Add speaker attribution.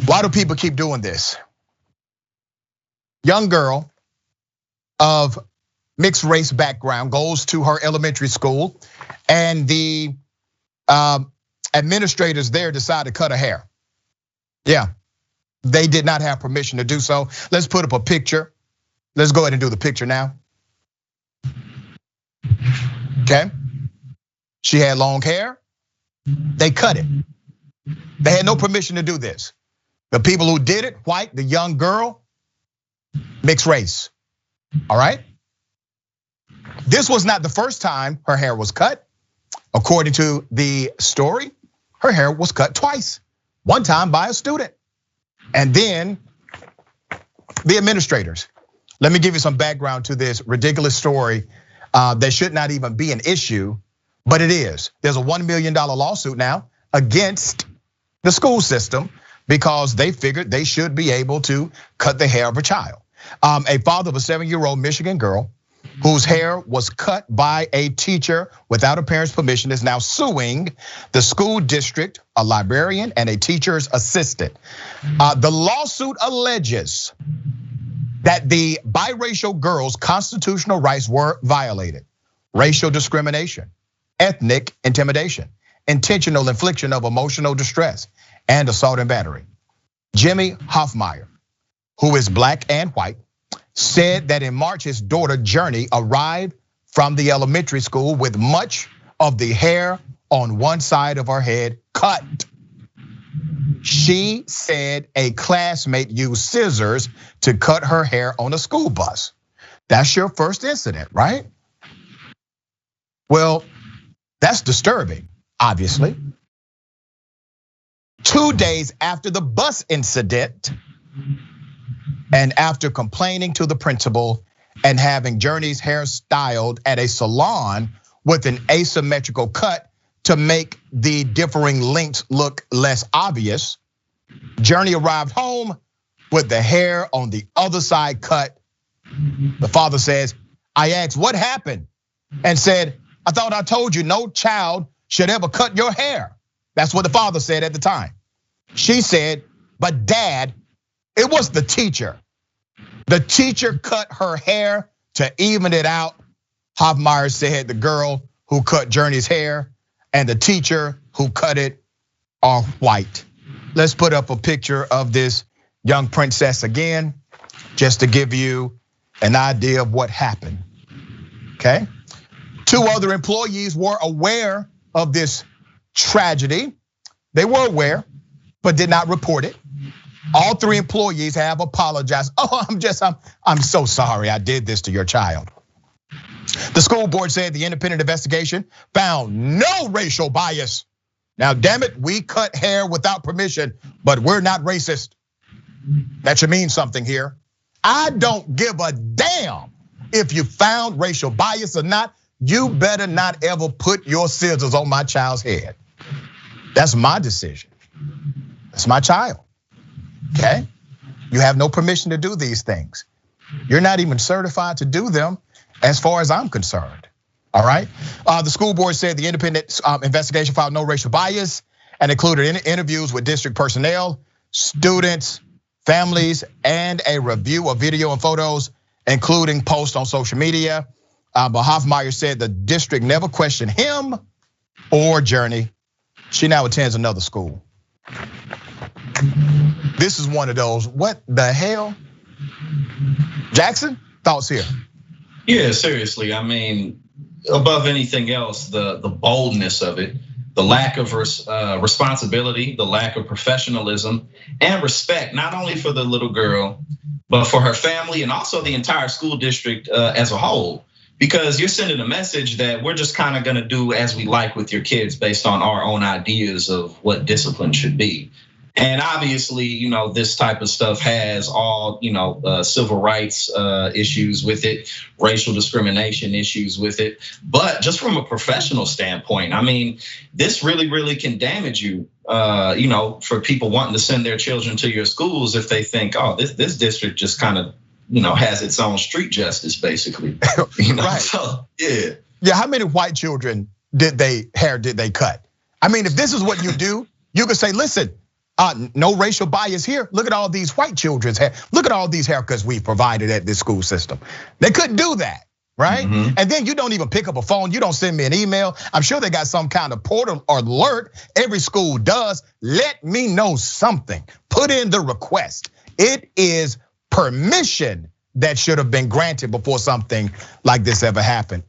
Speaker 1: Why do people keep doing this? Young girl of mixed race background goes to her elementary school, and the administrators there decide to cut her hair. Yeah, they did not have permission to do so. Let's put up a picture. Let's go ahead and do the picture now. Okay, she had long hair. They cut it. They had no permission to do this. The people who did it, white, the young girl, mixed race. All right. This was not the first time her hair was cut. According to the story, her hair was cut twice. One time by a student, and then the administrators. Let me give you some background to this ridiculous story that should not even be an issue, but it is. There's a $1 million lawsuit now against the school system because they figured they should be able to cut the hair of a child. A father of a 7-year-old Michigan girl whose hair was cut by a teacher without a parent's permission is now suing the school district, a librarian, and a teacher's assistant. The lawsuit alleges that the biracial girl's constitutional rights were violated. Racial discrimination, ethnic intimidation, intentional infliction of emotional distress, and assault and battery. Jimmy Hoffmeyer, who is black and white, said that in March his daughter Journey arrived from the elementary school with much of the hair on one side of her head cut. She said a classmate used scissors to cut her hair on a school bus. That's your first incident, right? Well, that's disturbing, obviously. 2 days after the bus incident, and after complaining to the principal and having Journey's hair styled at a salon with an asymmetrical cut to make the differing lengths look less obvious, Journey arrived home with the hair on the other side cut. The father says, I asked what happened and said, I thought I told you no child should ever cut your hair. That's what the father said at the time. She said, but dad, it was the teacher. The teacher cut her hair to even it out. Hoffmeyer said the girl who cut Journey's hair and the teacher who cut it are white. Let's put up a picture of this young princess again, just to give you an idea of what happened, okay? 2 other employees were aware of this tragedy. They were aware, but did not report it. All 3 employees have apologized. Oh, I'm so sorry I did this to your child. The school board said the independent investigation found no racial bias. Now, damn it, we cut hair without permission, but we're not racist. That should mean something here. I don't give a damn if you found racial bias or not. You better not ever put your scissors on my child's head. That's my decision. That's my child. Okay? You have no permission to do these things. You're not even certified to do them as far as I'm concerned. All right? The school board said the independent investigation found no racial bias and included interviews with district personnel, students, families, and a review of video and photos, including posts on social media. But Hoffmeyer said the district never questioned him or Journey. She now attends another school. This is one of those, what the hell? Jackson, thoughts here?
Speaker 2: Yeah, seriously, I mean, above anything else, the boldness of it, the lack of responsibility, the lack of professionalism and respect, not only for the little girl, but for her family and also the entire school district as a whole. Because you're sending a message that we're just kind of gonna do as we like with your kids based on our own ideas of what discipline should be. And obviously, this type of stuff has all, civil rights issues with it, racial discrimination issues with it. But just from a professional standpoint, I mean, this really, really can damage you, for people wanting to send their children to your schools if they think, oh, this district just kind of, has its own street justice, basically.
Speaker 1: Right.
Speaker 2: So, yeah.
Speaker 1: Yeah, how many white children did they cut? I mean, if this is what you do, you could say, listen, No racial bias here. Look at all these white children's hair. Look at all these haircuts we provided at this school system. They couldn't do that, right? And then you don't even pick up a phone. You don't send me an email. I'm sure they got some kind of portal or alert. Every school does. Let me know something. Put in the request. It is permission that should have been granted before something like this ever happened.